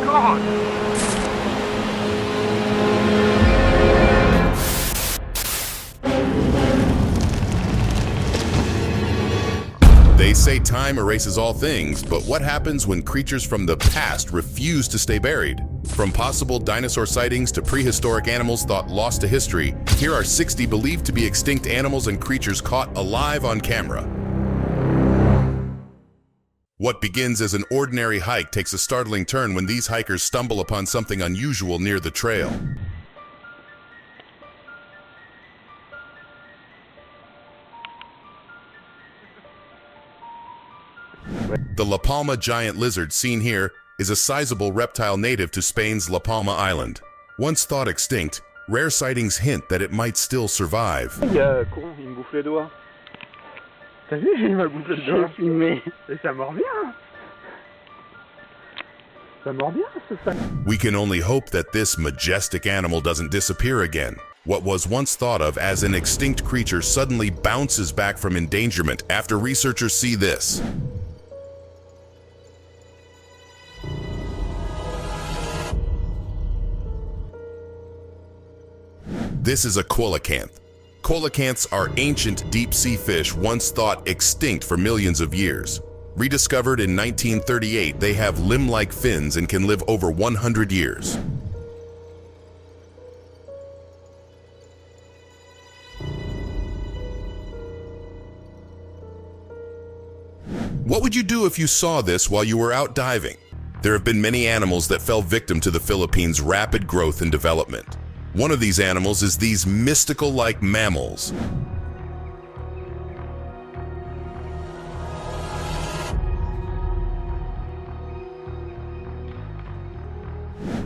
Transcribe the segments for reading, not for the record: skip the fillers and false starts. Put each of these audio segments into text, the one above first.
God! They say time erases all things, but what happens when creatures from the past refuse to stay buried? From possible dinosaur sightings to prehistoric animals thought lost to history, here are 60 believed to be extinct animals and creatures caught alive on camera. What begins as an ordinary hike takes a startling turn when these hikers stumble upon something unusual near the trail. The La Palma giant lizard seen here is a sizable reptile native to Spain's La Palma island. Once thought extinct, rare sightings hint that it might still survive. Il con, il me bouffe les doigts. T'as vu, il m'a bouffé le doigt. J'ai filmé. Et ça mord bien. Ça mord bien, ce sac. We can only hope that this majestic animal doesn't disappear again. What was once thought of as an extinct creature suddenly bounces back from endangerment after researchers see this. This is a coelacanth. Coelacanths are ancient deep-sea fish once thought extinct for millions of years. Rediscovered in 1938, they have limb-like fins and can live over 100 years. What would you do if you saw this while you were out diving? There have been many animals that fell victim to the Philippines' rapid growth and development. One of these animals is these mystical-like mammals.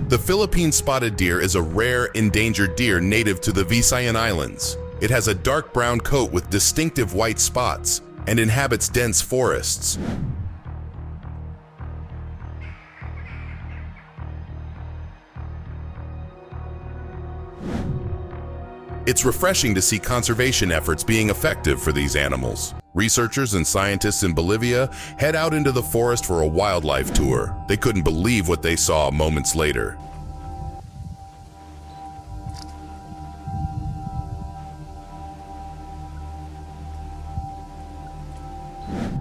The Philippine spotted deer is a rare, endangered deer native to the Visayan Islands. It has a dark brown coat with distinctive white spots and inhabits dense forests. It's refreshing to see conservation efforts being effective for these animals. Researchers and scientists in Bolivia head out into the forest for a wildlife tour. They couldn't believe what they saw moments later.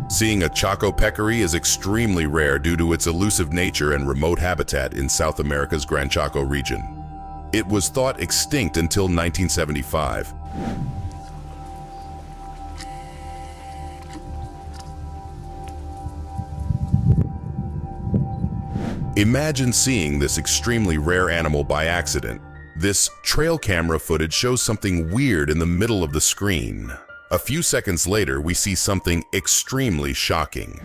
Seeing a Chaco peccary is extremely rare due to its elusive nature and remote habitat in South America's Gran Chaco region. It was thought extinct until 1975. Imagine seeing this extremely rare animal by accident. This trail camera footage shows something weird in the middle of the screen. A few seconds later, we see something extremely shocking.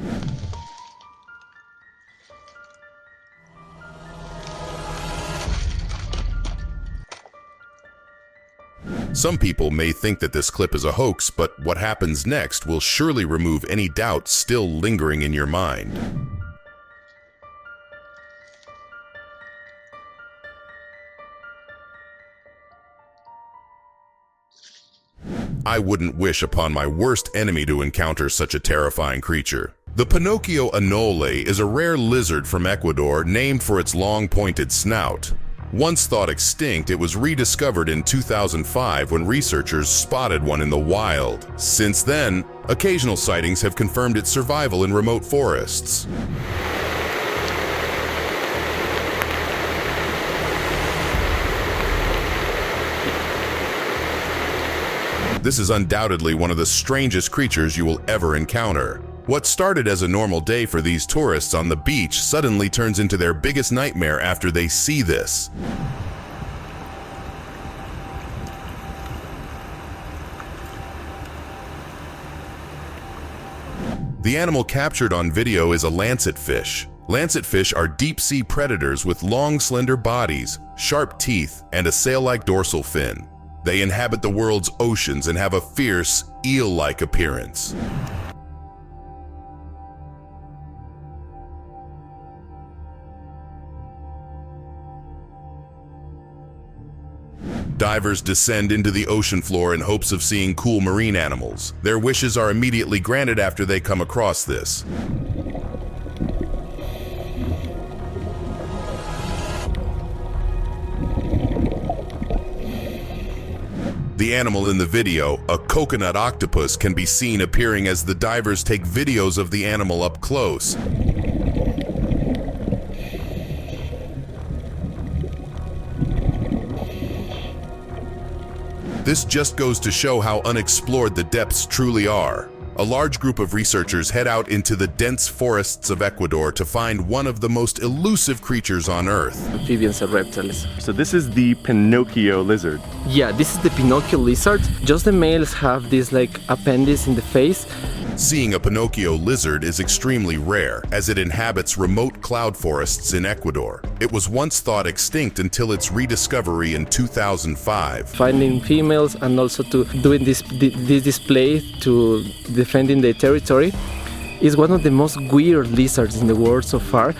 Some people may think that this clip is a hoax, but what happens next will surely remove any doubt still lingering in your mind. I wouldn't wish upon my worst enemy to encounter such a terrifying creature. The Pinocchio anole is a rare lizard from Ecuador named for its long pointed snout. Once thought extinct, it was rediscovered in 2005 when researchers spotted one in the wild. Since then, occasional sightings have confirmed its survival in remote forests. This is undoubtedly one of the strangest creatures you will ever encounter. What started as a normal day for these tourists on the beach suddenly turns into their biggest nightmare after they see this. The animal captured on video is a lancetfish. Lancetfish are deep-sea predators with long, slender bodies, sharp teeth, and a sail-like dorsal fin. They inhabit the world's oceans and have a fierce, eel-like appearance. Divers descend into the ocean floor in hopes of seeing cool marine animals. Their wishes are immediately granted after they come across this. The animal in the video, a coconut octopus, can be seen appearing as the divers take videos of the animal up close. This just goes to show how unexplored the depths truly are. A large group of researchers head out into the dense forests of Ecuador to find one of the most elusive creatures on Earth. Amphibians and reptiles. So this is the Pinocchio lizard. Yeah, this is the Pinocchio lizard. Just the males have this like appendix in the face. Seeing a Pinocchio lizard is extremely rare, as it inhabits remote cloud forests in Ecuador. It was once thought extinct until its rediscovery in 2005. Finding females and also to doing this display to defending the territory is one of the most weird lizards in the world so far.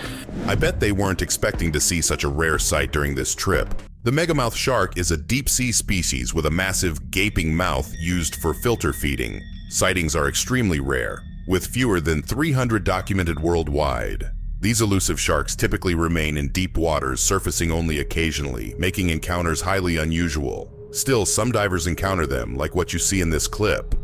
I bet they weren't expecting to see such a rare sight during this trip. The megamouth shark is a deep-sea species with a massive, gaping mouth used for filter feeding. Sightings are extremely rare, with fewer than 300 documented worldwide. These elusive sharks typically remain in deep waters, surfacing only occasionally, making encounters highly unusual. Still, some divers encounter them, like what you see in this clip.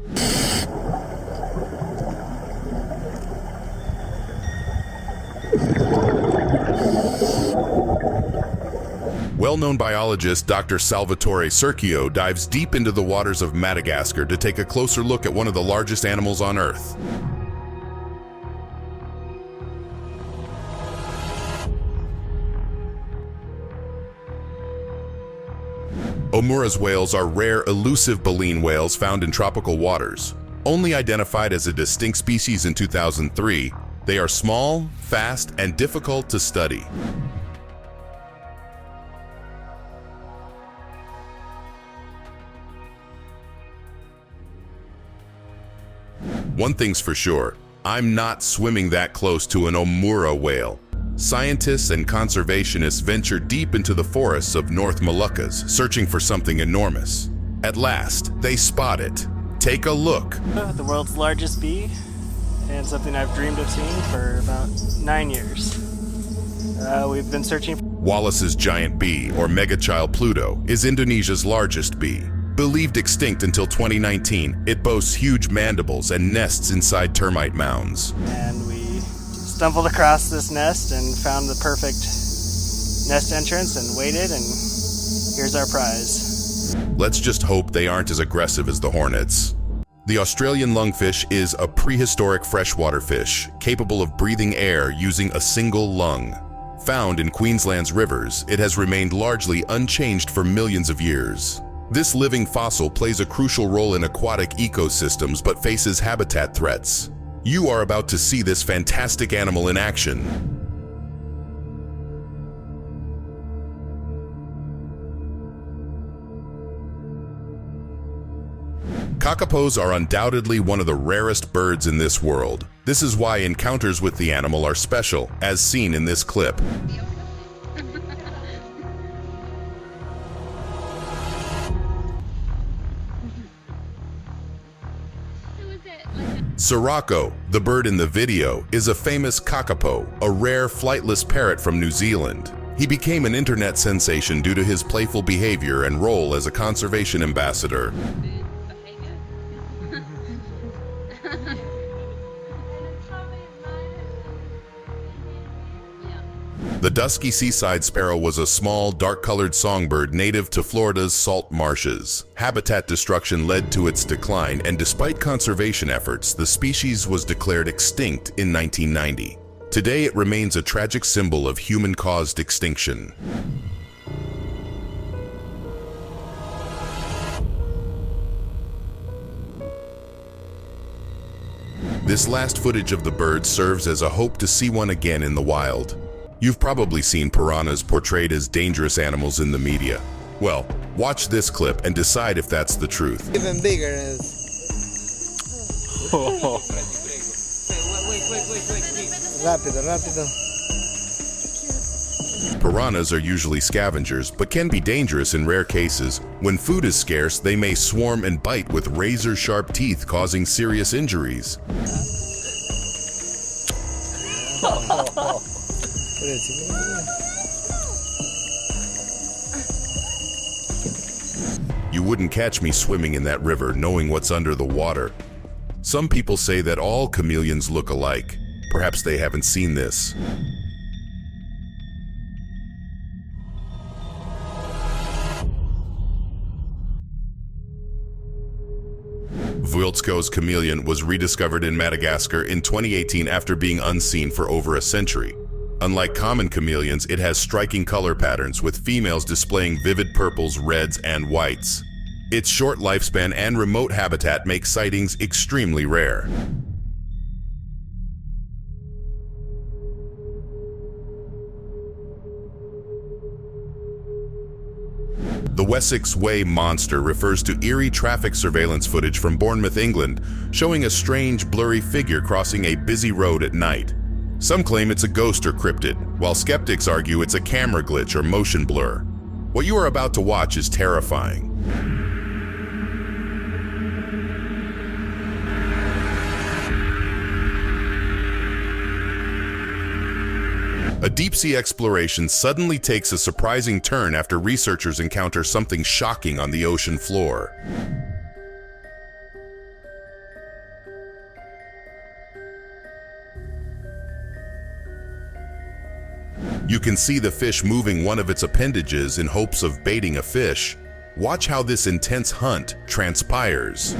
Well-known biologist Dr. Salvatore Sergio dives deep into the waters of Madagascar to take a closer look at one of the largest animals on Earth. Omura's whales are rare, elusive baleen whales found in tropical waters. Only identified as a distinct species in 2003, they are small, fast, and difficult to study. One thing's for sure, I'm not swimming that close to an Omura whale. Scientists and conservationists venture deep into the forests of North Moluccas, searching for something enormous. At last, they spot it. Take a look. The world's largest bee, and something I've dreamed of seeing for about 9 years. We've been searching. Wallace's giant bee, or Megachild Pluto, is Indonesia's largest bee. Believed extinct until 2019, it boasts huge mandibles and nests inside termite mounds. And we stumbled across this nest and found the perfect nest entrance and waited, and here's our prize. Let's just hope they aren't as aggressive as the hornets. The Australian lungfish is a prehistoric freshwater fish, capable of breathing air using a single lung. Found in Queensland's rivers, it has remained largely unchanged for millions of years. This living fossil plays a crucial role in aquatic ecosystems but faces habitat threats. You are about to see this fantastic animal in action. Kakapos are undoubtedly one of the rarest birds in this world. This is why encounters with the animal are special, as seen in this clip. Sirocco, the bird in the video, is a famous kakapo, a rare flightless parrot from New Zealand. He became an internet sensation due to his playful behavior and role as a conservation ambassador. The dusky seaside sparrow was a small, dark-colored songbird native to Florida's salt marshes. Habitat destruction led to its decline, and despite conservation efforts, the species was declared extinct in 1990. Today, it remains a tragic symbol of human-caused extinction. This last footage of the bird serves as a hope to see one again in the wild. You've probably seen piranhas portrayed as dangerous animals in the media. Well, watch this clip and decide if that's the truth. Even bigger is. Rápido, rápido. Piranhas are usually scavengers, but can be dangerous in rare cases. When food is scarce, they may swarm and bite with razor-sharp teeth, causing serious injuries. You wouldn't catch me swimming in that river knowing what's under the water. Some people say that all chameleons look alike. Perhaps they haven't seen this. Vuiltsko's chameleon was rediscovered in Madagascar in 2018 after being unseen for over a century. Unlike common chameleons, it has striking color patterns, with females displaying vivid purples, reds, and whites. Its short lifespan and remote habitat make sightings extremely rare. The Wessex Way monster refers to eerie traffic surveillance footage from Bournemouth, England, showing a strange, blurry figure crossing a busy road at night. Some claim it's a ghost or cryptid, while skeptics argue it's a camera glitch or motion blur. What you are about to watch is terrifying. A deep-sea exploration suddenly takes a surprising turn after researchers encounter something shocking on the ocean floor. You can see the fish moving one of its appendages in hopes of baiting a fish. Watch how this intense hunt transpires.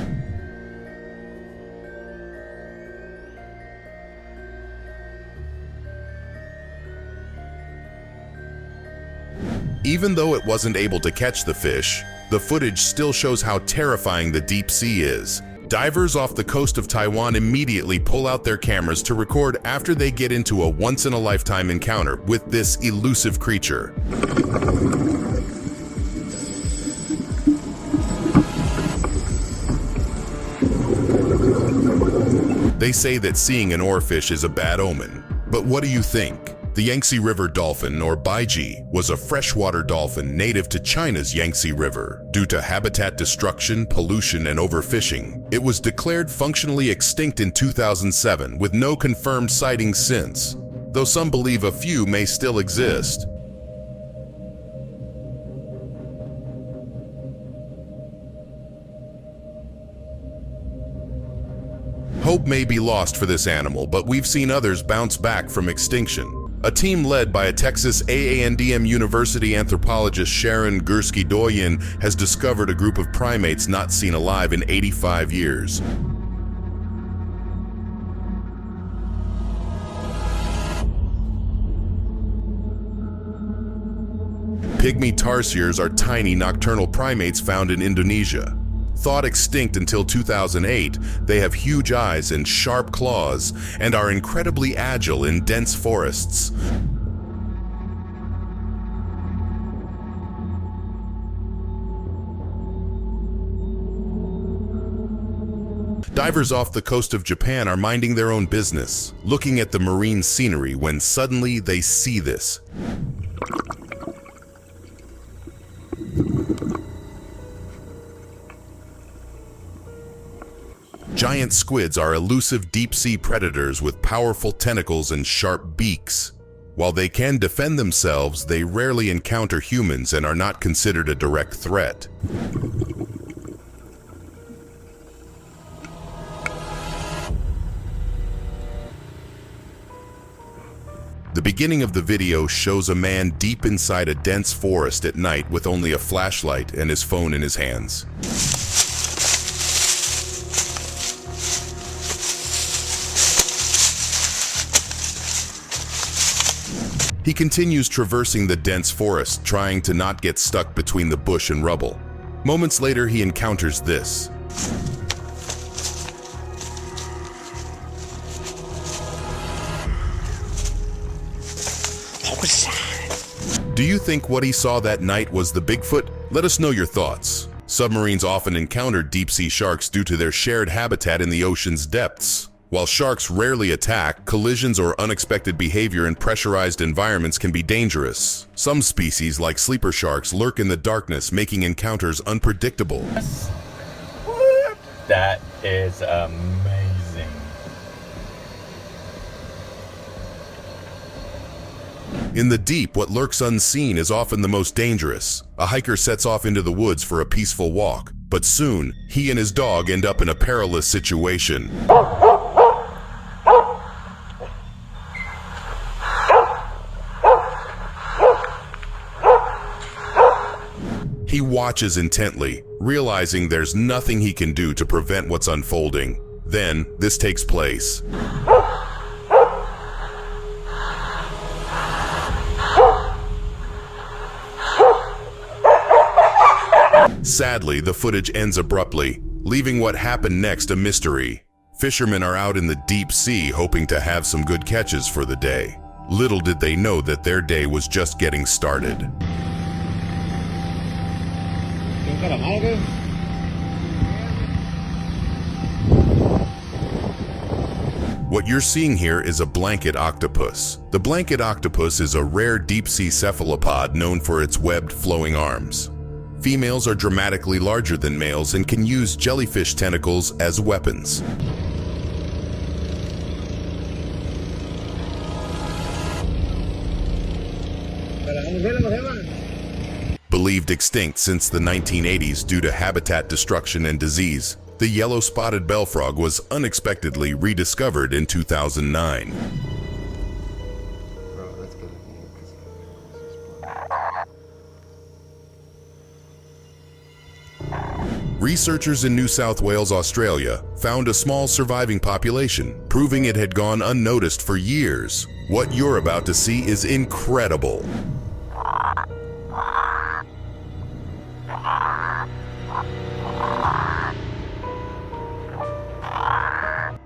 Even though it wasn't able to catch the fish, the footage still shows how terrifying the deep sea is. Divers off the coast of Taiwan immediately pull out their cameras to record after they get into a once-in-a-lifetime encounter with this elusive creature. They say that seeing an oarfish is a bad omen, but what do you think? The Yangtze River dolphin, or baiji, was a freshwater dolphin native to China's Yangtze River. Due to habitat destruction, pollution, and overfishing, it was declared functionally extinct in 2007 with no confirmed sightings since, though some believe a few may still exist. Hope may be lost for this animal, but we've seen others bounce back from extinction. A team led by a Texas AANDM University anthropologist Sharon Gursky-Doyen has discovered a group of primates not seen alive in 85 years. Pygmy tarsiers are tiny nocturnal primates found in Indonesia. Thought extinct until 2008, they have huge eyes and sharp claws and are incredibly agile in dense forests. Divers off the coast of Japan are minding their own business, looking at the marine scenery when suddenly they see this. Giant squids are elusive deep-sea predators with powerful tentacles and sharp beaks. While they can defend themselves, they rarely encounter humans and are not considered a direct threat. The beginning of the video shows a man deep inside a dense forest at night with only a flashlight and his phone in his hands. He continues traversing the dense forest, trying to not get stuck between the bush and rubble. Moments later, he encounters this. Do you think what he saw that night was the Bigfoot? Let us know your thoughts. Submarines often encounter deep-sea sharks due to their shared habitat in the ocean's depths. While sharks rarely attack, collisions or unexpected behavior in pressurized environments can be dangerous. Some species, like sleeper sharks, lurk in the darkness, making encounters unpredictable. That is amazing. In the deep, what lurks unseen is often the most dangerous. A hiker sets off into the woods for a peaceful walk, but soon, he and his dog end up in a perilous situation. He watches intently, realizing there's nothing he can do to prevent what's unfolding. Then, this takes place. Sadly, the footage ends abruptly, leaving what happened next a mystery. Fishermen are out in the deep sea hoping to have some good catches for the day. Little did they know that their day was just getting started. What you're seeing here is a blanket octopus. The blanket octopus is a rare deep-sea cephalopod known for its webbed, flowing arms. Females are dramatically larger than males and can use jellyfish tentacles as weapons. Believed extinct since the 1980s due to habitat destruction and disease, the yellow-spotted bellfrog was unexpectedly rediscovered in 2009. Researchers in New South Wales, Australia, found a small surviving population, proving it had gone unnoticed for years. What you're about to see is incredible.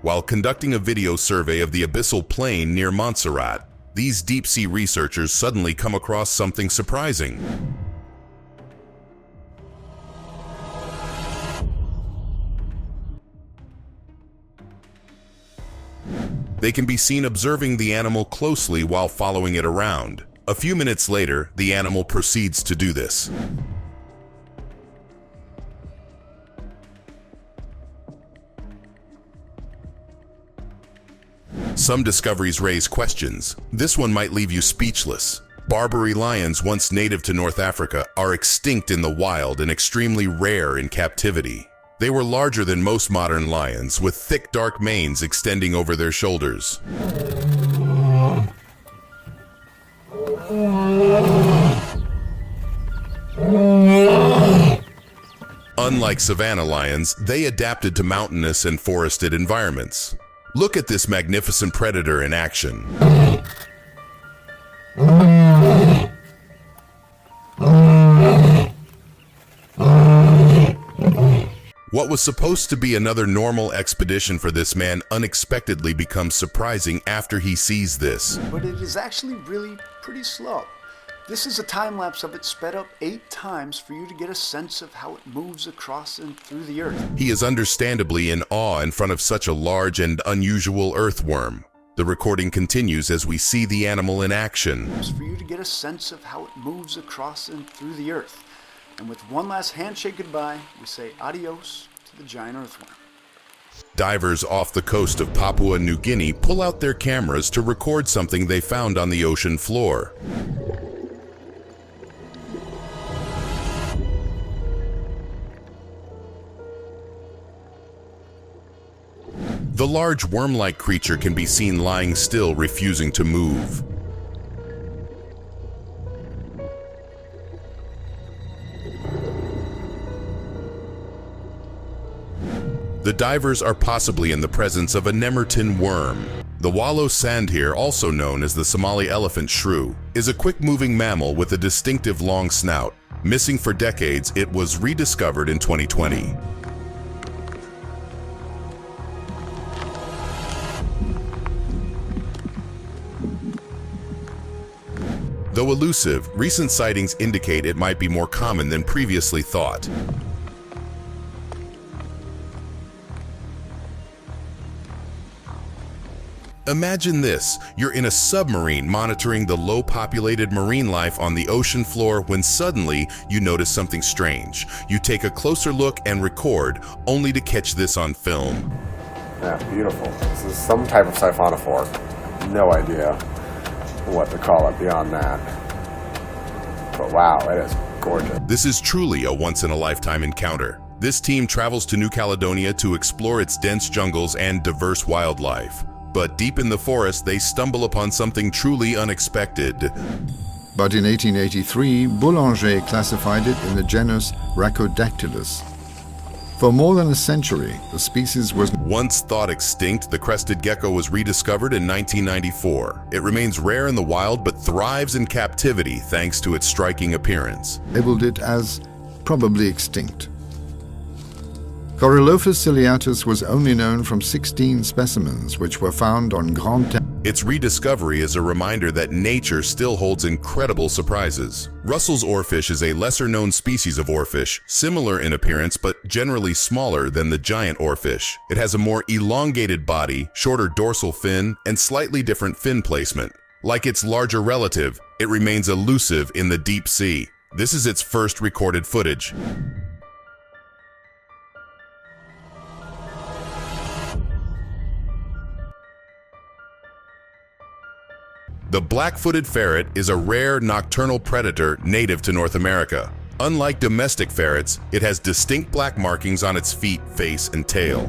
While conducting a video survey of the abyssal plain near Montserrat, these deep-sea researchers suddenly come across something surprising. They can be seen observing the animal closely while following it around. A few minutes later, the animal proceeds to do this. Some discoveries raise questions. This one might leave you speechless. Barbary lions, once native to North Africa, are extinct in the wild and extremely rare in captivity. They were larger than most modern lions, with thick dark manes extending over their shoulders. Unlike savanna lions, they adapted to mountainous and forested environments. Look at this magnificent predator in action. What was supposed to be another normal expedition for this man unexpectedly becomes surprising after he sees this. But it is actually really pretty slow. This is a time lapse of it sped up 8 times for you to get a sense of how it moves across and through the earth. He is understandably in awe in front of such a large and unusual earthworm. The recording continues as we see the animal in action. For you to get a sense of how it moves across and through the earth. And with one last handshake goodbye, we say adios to the giant earthworm. Divers off the coast of Papua New Guinea pull out their cameras to record something they found on the ocean floor. The large worm-like creature can be seen lying still, refusing to move. The divers are possibly in the presence of a Nemerton worm. The wallow sandhare, also known as the Somali elephant shrew, is a quick-moving mammal with a distinctive long snout. Missing for decades, it was rediscovered in 2020. Though elusive, recent sightings indicate it might be more common than previously thought. Imagine this, you're in a submarine monitoring the low-populated marine life on the ocean floor when suddenly you notice something strange. You take a closer look and record, only to catch this on film. Yeah, beautiful. This is some type of siphonophore. No idea. what to call it beyond that. But wow, it is gorgeous. This is truly a once-in-a-lifetime encounter. This team travels to New Caledonia to explore its dense jungles and diverse wildlife. But deep in the forest, they stumble upon something truly unexpected. But in 1883, Boulanger classified it in the genus Rhacodactylus. For more than a century, the species was Once thought extinct, the crested gecko was rediscovered in 1994. It remains rare in the wild but thrives in captivity thanks to its striking appearance. labeled it as probably extinct. Coryllophus ciliatus was only known from 16 specimens which were found on Grand Terre. Its rediscovery is a reminder that nature still holds incredible surprises. Russell's oarfish is a lesser-known species of oarfish, similar in appearance but generally smaller than the giant oarfish. It has a more elongated body, shorter dorsal fin, and slightly different fin placement. Like its larger relative, it remains elusive in the deep sea. This is its first recorded footage. The black-footed ferret is a rare nocturnal predator native to North America. Unlike domestic ferrets, it has distinct black markings on its feet, face, and tail.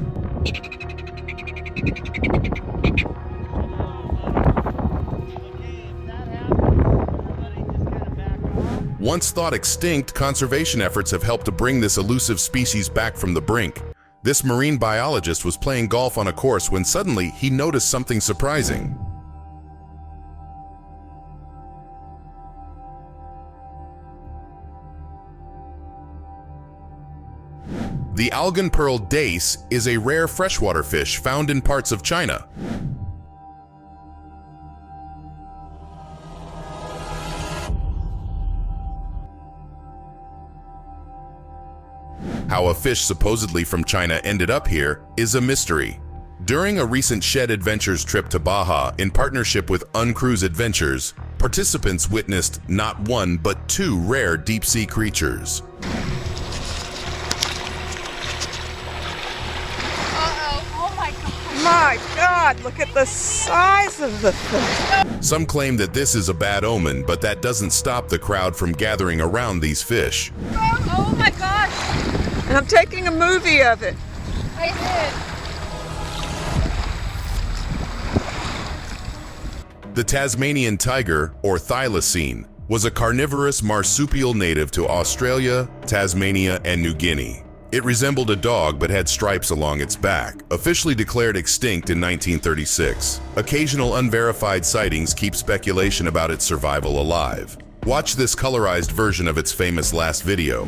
Once thought extinct, conservation efforts have helped to bring this elusive species back from the brink. This marine biologist was playing golf on a course when suddenly he noticed something surprising. The algan pearl dace is a rare freshwater fish found in parts of China. How a fish supposedly from China ended up here is a mystery. During a recent Shed Adventures trip to Baja in partnership with Uncruise Adventures, participants witnessed not one but two rare deep-sea creatures. My God, look at the size of the thing. Some claim that this is a bad omen, but that doesn't stop the crowd from gathering around these fish. Oh my gosh. And I'm taking a movie of it. I did. The Tasmanian tiger, or thylacine, was a carnivorous marsupial native to Australia, Tasmania, and New Guinea. It resembled a dog but had stripes along its back, officially declared extinct in 1936. Occasional unverified sightings keep speculation about its survival alive. Watch this colorized version of its famous last video.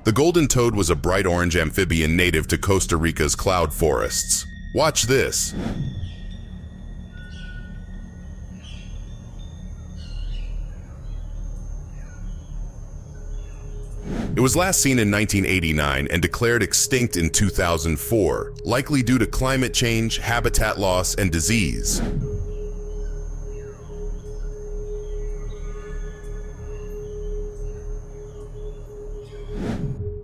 The golden toad was a bright orange amphibian native to Costa Rica's cloud forests. Watch this. It was last seen in 1989 and declared extinct in 2004, likely due to climate change, habitat loss, and disease.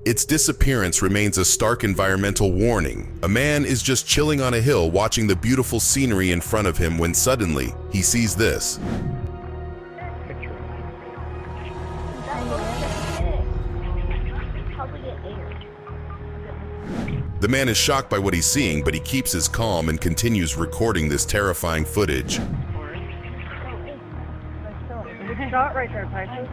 Its disappearance remains a stark environmental warning. A man is just chilling on a hill watching the beautiful scenery in front of him when suddenly he sees this. The man is shocked by what he's seeing, but he keeps his calm and continues recording this terrifying footage. Shot right there, Tyson.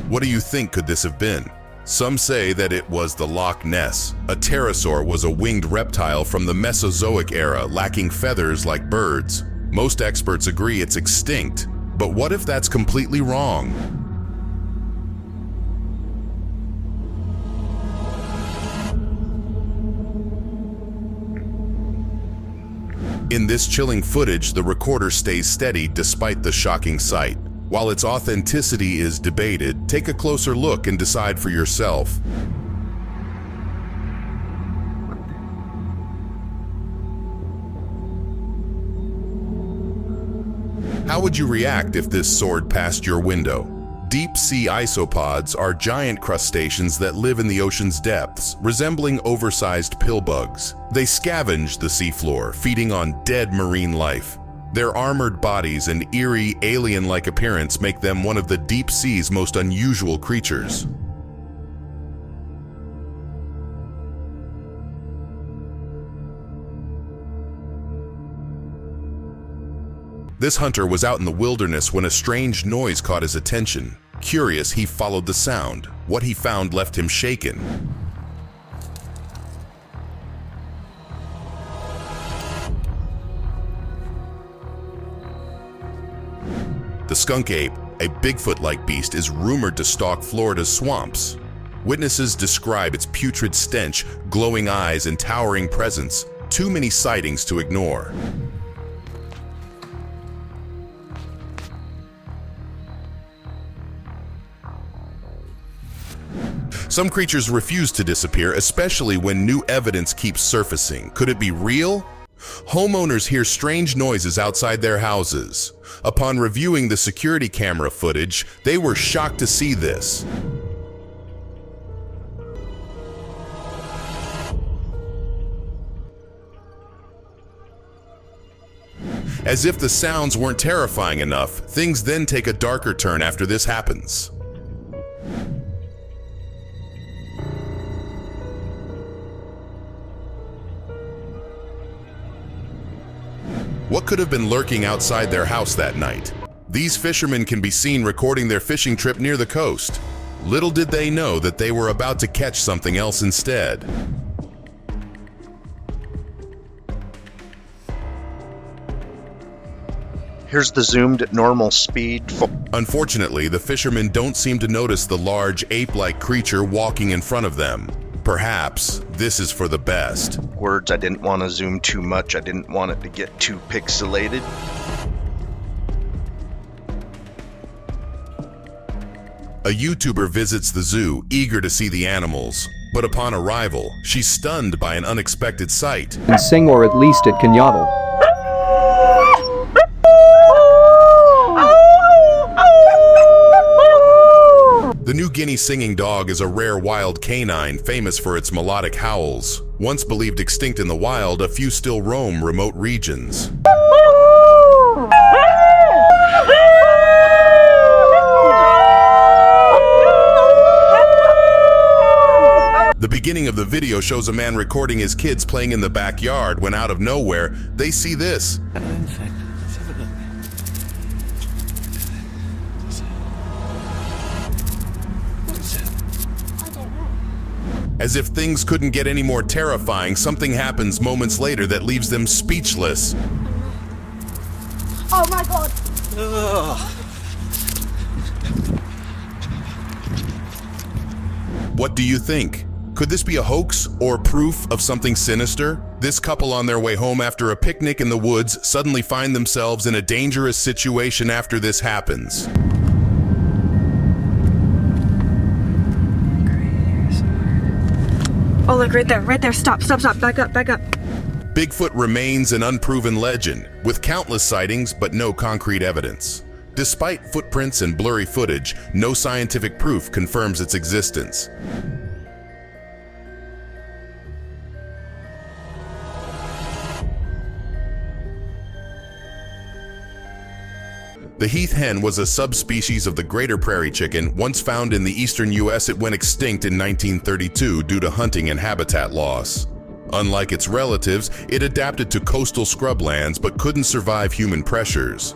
What do you think could this have been? Some say that it was the Loch Ness. A pterosaur was a winged reptile from the Mesozoic era, lacking feathers like birds. Most experts agree it's extinct, but what if that's completely wrong? In this chilling footage, the recorder stays steady despite the shocking sight. While its authenticity is debated, take a closer look and decide for yourself. How would you react if this soared past your window? Deep-sea isopods are giant crustaceans that live in the ocean's depths, resembling oversized pill bugs. They scavenge the seafloor, feeding on dead marine life. Their armored bodies and eerie, alien-like appearance make them one of the deep sea's most unusual creatures. This hunter was out in the wilderness when a strange noise caught his attention. Curious, he followed the sound. What he found left him shaken. The skunk ape, a Bigfoot-like beast, is rumored to stalk Florida's swamps. Witnesses describe its putrid stench, glowing eyes, and towering presence. Too many sightings to ignore. Some creatures refuse to disappear, especially when new evidence keeps surfacing. Could it be real? Homeowners hear strange noises outside their houses. Upon reviewing the security camera footage, they were shocked to see this. As if the sounds weren't terrifying enough, things then take a darker turn after this happens. What could have been lurking outside their house that night? These fishermen can be seen recording their fishing trip near the coast. Little did they know that they were about to catch something else instead. Here's the zoomed at normal speed. Unfortunately, the fishermen don't seem to notice the large ape-like creature walking in front of them. Perhaps this is for the best. Words, I didn't want to zoom too much. I didn't want it to get too pixelated. A YouTuber visits the zoo, eager to see the animals. But upon arrival, she's stunned by an unexpected sight. And sing, or at least it can yodel. The New Guinea singing dog is a rare wild canine famous for its melodic howls. Once believed extinct in the wild, a few still roam remote regions. The beginning of the video shows a man recording his kids playing in the backyard when out of nowhere, they see this. As if things couldn't get any more terrifying, something happens moments later that leaves them speechless. Oh my God! What do you think? Could this be a hoax or proof of something sinister? This couple on their way home after a picnic in the woods suddenly find themselves in a dangerous situation after this happens. Oh, look, right there. Stop, back up. Bigfoot remains an unproven legend, with countless sightings but no concrete evidence. Despite footprints and blurry footage, no scientific proof confirms its existence. The heath hen was a subspecies of the greater prairie chicken. Once found in the eastern U.S., it went extinct in 1932 due to hunting and habitat loss. Unlike its relatives, it adapted to coastal scrublands but couldn't survive human pressures.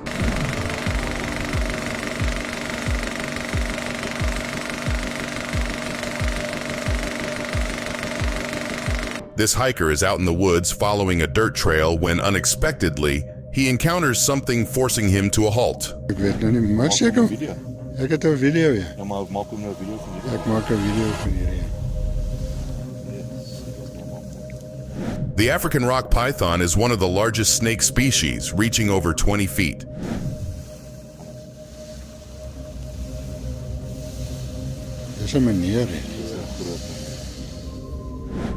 This hiker is out in the woods following a dirt trail when unexpectedly, he encounters something forcing him to a halt. The African rock python is one of the largest snake species, reaching over 20 feet.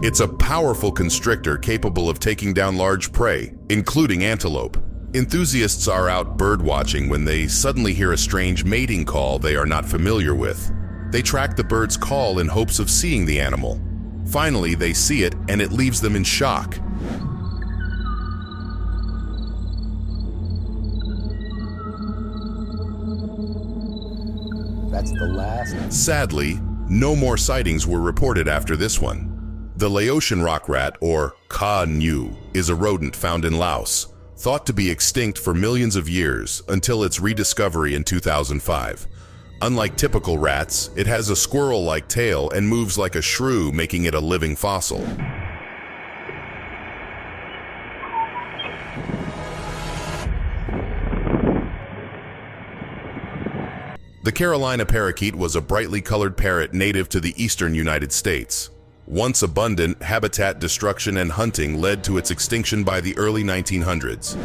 It's a powerful constrictor capable of taking down large prey, including antelope. Enthusiasts are out birdwatching when they suddenly hear a strange mating call they are not familiar with. They track the bird's call in hopes of seeing the animal. Finally, they see it, and it leaves them in shock. That's the last. Sadly, no more sightings were reported after this one. The Laotian rock rat, or Ka Nyu, is a rodent found in Laos, thought to be extinct for millions of years until its rediscovery in 2005. Unlike typical rats, it has a squirrel-like tail and moves like a shrew, making it a living fossil. The Carolina parakeet was a brightly colored parrot native to the eastern United States. Once abundant, habitat destruction and hunting led to its extinction by the early 1900s.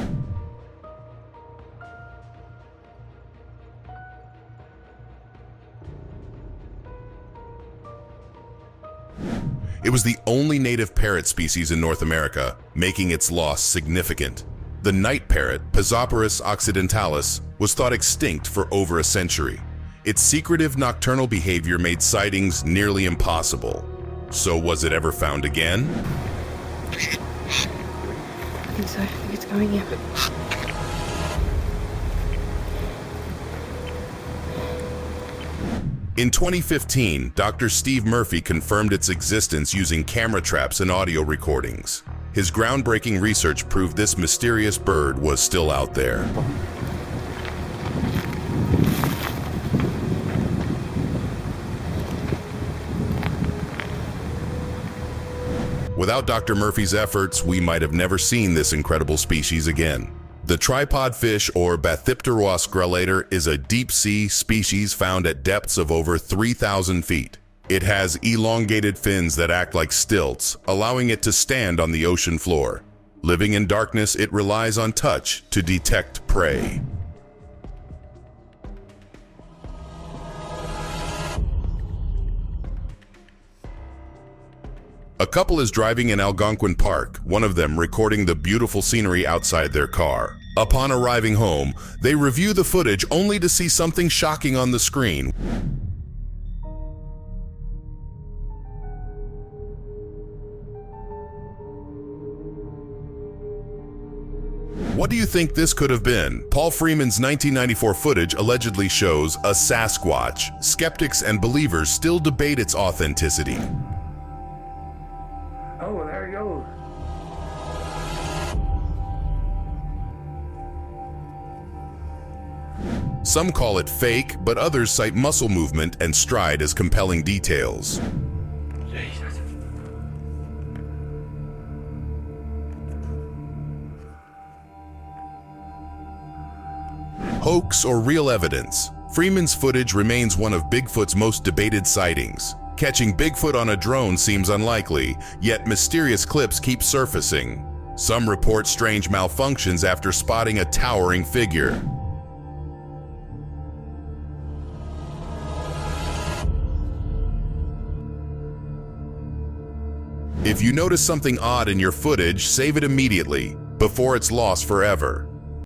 It was the only native parrot species in North America, making its loss significant. The night parrot, Pizzoporus occidentalis, was thought extinct for over a century. Its secretive nocturnal behavior made sightings nearly impossible. So was it ever found again? I think so. I think it's going, yeah. In 2015, Dr. Steve Murphy confirmed its existence using camera traps and audio recordings. His groundbreaking research proved this mysterious bird was still out there. Without Dr. Murphy's efforts, we might have never seen this incredible species again. The tripod fish, or Bathypteros grallator, is a deep-sea species found at depths of over 3,000 feet. It has elongated fins that act like stilts, allowing it to stand on the ocean floor. Living in darkness, it relies on touch to detect prey. A couple is driving in Algonquin Park, one of them recording the beautiful scenery outside their car. Upon arriving home, they review the footage only to see something shocking on the screen. What do you think this could have been? Paul Freeman's 1994 footage allegedly shows a Sasquatch. Skeptics and believers still debate its authenticity. Oh, there he goes. Some call it fake, but others cite muscle movement and stride as compelling details. Jesus. Hoax or real evidence? Freeman's footage remains one of Bigfoot's most debated sightings. Catching Bigfoot on a drone seems unlikely, yet mysterious clips keep surfacing. Some report strange malfunctions after spotting a towering figure. If you notice something odd in your footage, save it immediately, before it's lost forever.